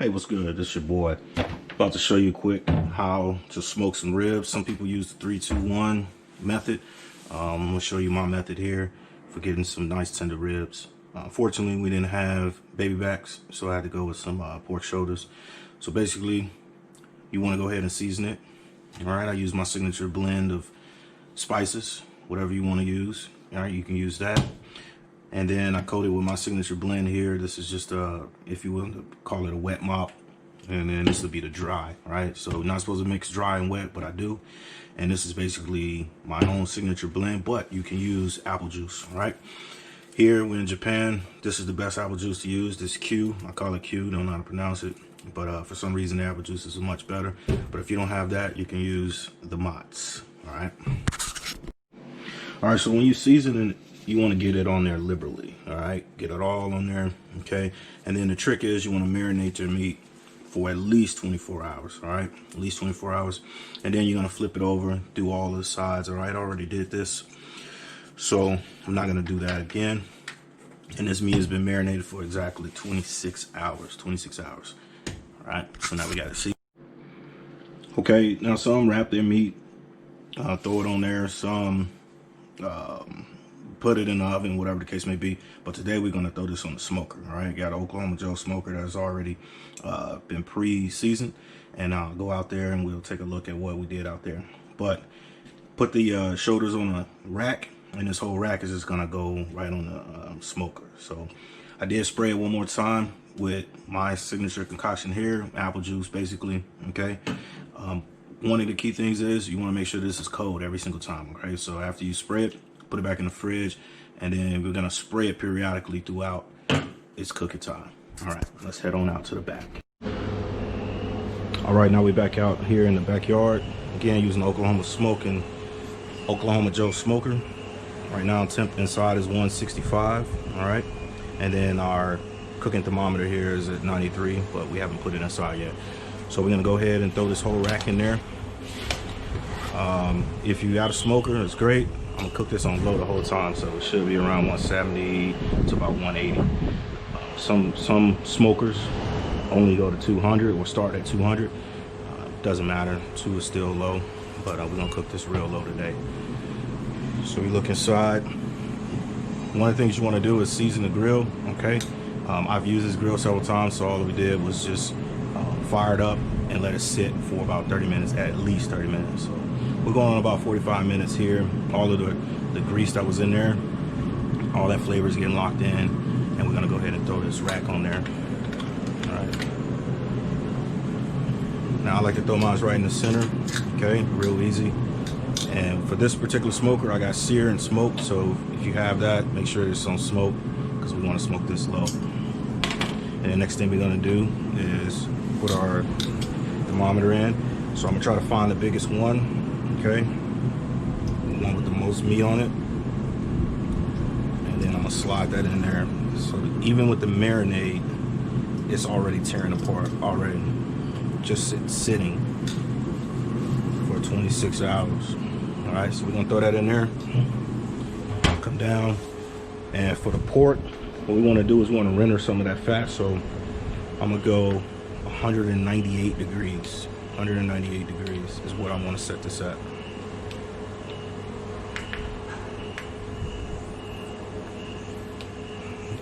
Hey, what's good? This your boy. About to show you quick how to smoke some ribs. Some people use the 3-2-1 method. I'm gonna show you my method here for getting some nice tender ribs. Fortunately, we didn't have baby backs, so I had to go with some pork shoulders. So basically, you want to go ahead and season it. All right, I use my signature blend of spices, whatever you want to use. All right, you can use that. And then I coat it with my signature blend here. This is just if you will call it a wet mop. And then this will be the dry, right? So not supposed to mix dry and wet, but I do. And this is basically my own signature blend, but you can use apple juice, right? Here, we're in Japan. This is the best apple juice to use. This Q, I call it Q, don't know how to pronounce it. But for some reason, the apple juice is much better. But if you don't have that, you can use the Mott's, all right? All right, so when you season it, you want to get it on there liberally, all right? Get it all on there, okay? And then the trick is you want to marinate your meat for at least 24 hours, all right? At least 24 hours. And then you're going to flip it over, do all the sides, all right? I already did this, so I'm not going to do that again. And this meat has been marinated for exactly 26 hours, 26 hours, all right? So now we got to see. Okay, now some wrap their meat, throw it on there, some put it in the oven, whatever the case may be. But today we're gonna throw this on the smoker, all right? Got an Oklahoma Joe smoker that's already been pre-seasoned. And I'll go out there and we'll take a look at what we did out there. But put the shoulders on a rack, and this whole rack is just gonna go right on the smoker. So I did spray it one more time with my signature concoction here, apple juice basically, okay? One of the key things is you wanna make sure this is cold every single time, okay? So after you spray it, put it back in the fridge, and then we're gonna spray it periodically throughout its cooking time. All right, let's head on out to the back. All right, now we're back out here in the backyard. Again, using Oklahoma Joe smoker. Right now, temp inside is 165, all right? And then our cooking thermometer here is at 93, but we haven't put it inside yet. So we're gonna go ahead and throw this whole rack in there. If you got a smoker, it's great. I'm gonna cook this on low the whole time, so it should be around 170 to about 180. Some smokers only go to 200 or start at 200. Doesn't matter, 2 is still low, but we're gonna cook this real low today. So we look inside. One of the things you wanna do is season the grill, okay? I've used this grill several times, so all we did was just fire it up and let it sit for about 30 minutes, at least 30 minutes. So we're going on about 45 minutes here. All of the grease that was in there, all that flavor is getting locked in, and we're gonna go ahead and throw this rack on there. All right. Now I like to throw mine right in the center, okay, real easy. And for this particular smoker, I got sear and smoke, so if you have that, make sure it's on smoke, because we wanna smoke this low. And the next thing we're gonna do is put our thermometer in. So I'm gonna try to find the biggest one. Okay, the one with the most meat on it, and then I'm gonna slide that in there. So even with the marinade, it's already tearing apart already, just sitting for 26 hours. All right, so we're gonna throw that in there. Come down, and for the pork, what we want to do is we want to render some of that fat. So I'm gonna go 198 degrees. 198 degrees is what I want to set this at.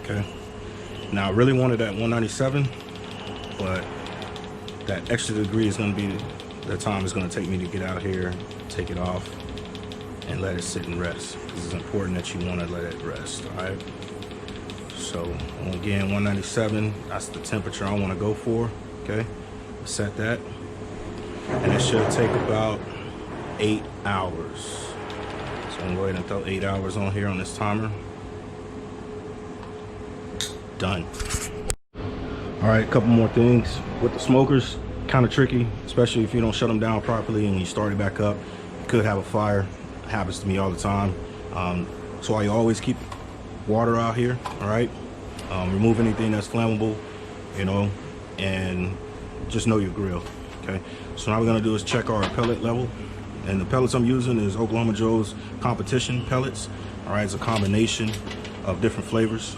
Okay. Now I really wanted that 197, but that extra degree is going to be the time it's going to take me to get out here, take it off, and let it sit and rest. This is important that you want to let it rest. All right. So again, 197. That's the temperature I want to go for. Okay. Set that. And it should take about 8 hours. So I'm gonna go ahead and throw 8 hours on here on this timer. Done. All right, a couple more things. With the smokers, kind of tricky, especially if you don't shut them down properly and you start it back up. You could have a fire. It happens to me all the time. So I always keep water out here, all right? Remove anything that's flammable, you know, and just know your grill. Okay, so now we're gonna do is check our pellet level, and the pellets I'm using is Oklahoma Joe's Competition pellets. All right, it's a combination of different flavors,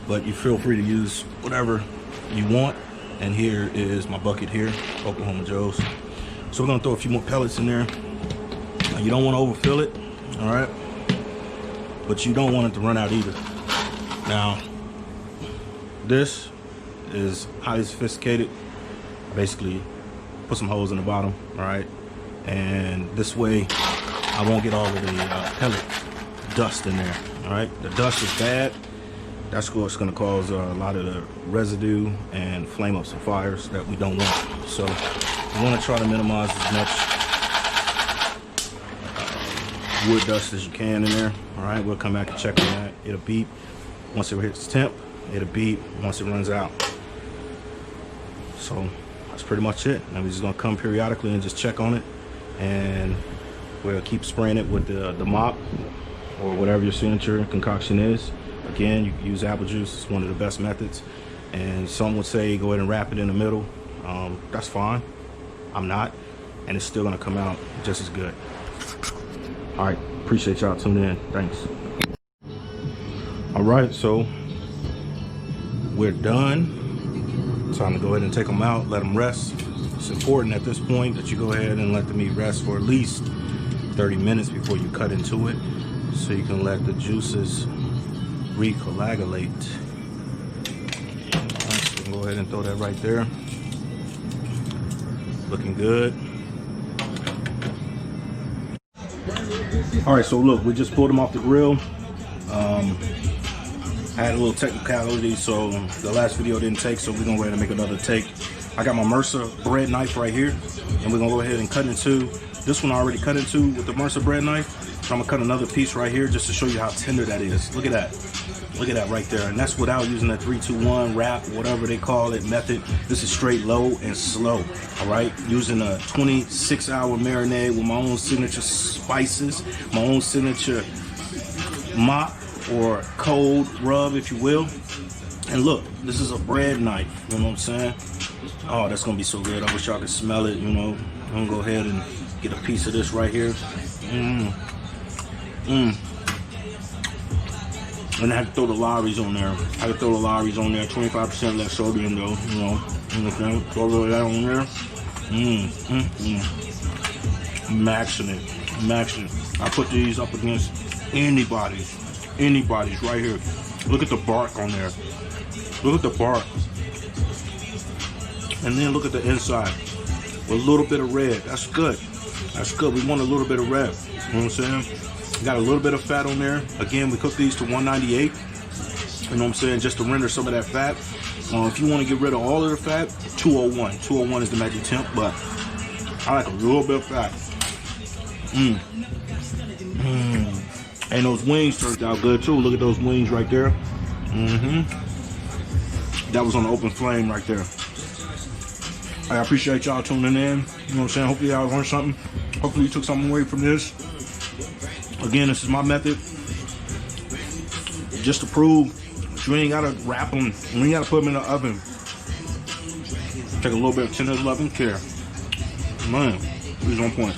but you feel free to use whatever you want. And here is my bucket here, Oklahoma Joe's. So we're gonna throw a few more pellets in there. Now, you don't want to overfill it, all right? But you don't want it to run out either. Now, this is highly sophisticated. Basically, put some holes in the bottom, all right? And this way, I won't get all of the pellet dust in there, all right? The dust is bad. That's what's gonna cause a lot of the residue and flame up some fires that we don't want. So you wanna try to minimize as much wood dust as you can in there, all right? We'll come back and check on that. It'll beep once it hits temp. It'll beep once it runs out. So that's pretty much it. Now we're just gonna come periodically and just check on it, and we'll keep spraying it with the mop or whatever your signature concoction is. Again, you can use apple juice. It's one of the best methods. And some would say go ahead and wrap it in the middle. That's fine. I'm not, and it's still gonna come out just as good. All right, appreciate y'all tuning in. Thanks. All right, so we're done. Time to go ahead and take them out, let them rest. It's important at this point that you go ahead and let the meat rest for at least 30 minutes before you cut into it, so you can let the juices recoagulate. All right, so go ahead and throw that right there. Looking good. All right, so look, we just pulled them off the grill. I had a little technicality, so the last video didn't take, so we're gonna go ahead and make another take. I got my Mercer bread knife right here, and we're gonna go ahead and cut into this one. I already cut into with the Mercer bread knife, so I'm gonna cut another piece right here just to show you how tender that is. Look at that. Look at that right there. And that's without using the 3-2-1 wrap, whatever they call it, method. This is straight low and slow, all right? Using a 26-hour marinade with my own signature spices, my own signature mop or cold rub, if you will. And look, this is a bread knife, you know what I'm saying? Oh, that's gonna be so good. I wish y'all could smell it, you know. I'm gonna go ahead and get a piece of this right here. And I had to throw the Lawry's on there. I had to throw the Lawry's on there. 25% less sodium though, you know. Okay, throw a little of that on there. Maxing it, maxing it. I put these up against anybody's right here. Look at the bark on there. Look at the bark. And then look at the inside. With a little bit of red. That's good. That's good. We want a little bit of red. You know what I'm saying? Got a little bit of fat on there. Again, we cook these to 198. You know what I'm saying? Just to render some of that fat. If you want to get rid of all of the fat, 201. 201 is the magic temp, but I like a little bit of fat. And those wings turned out good too. Look at those wings right there. That was on the open flame right there. I appreciate y'all tuning in. You know what I'm saying? Hopefully y'all learned something. Hopefully you took something away from this. Again, this is my method. Just to prove you ain't gotta wrap them. You ain't gotta put them in the oven. Take a little bit of tender love and care. Man, he's on point.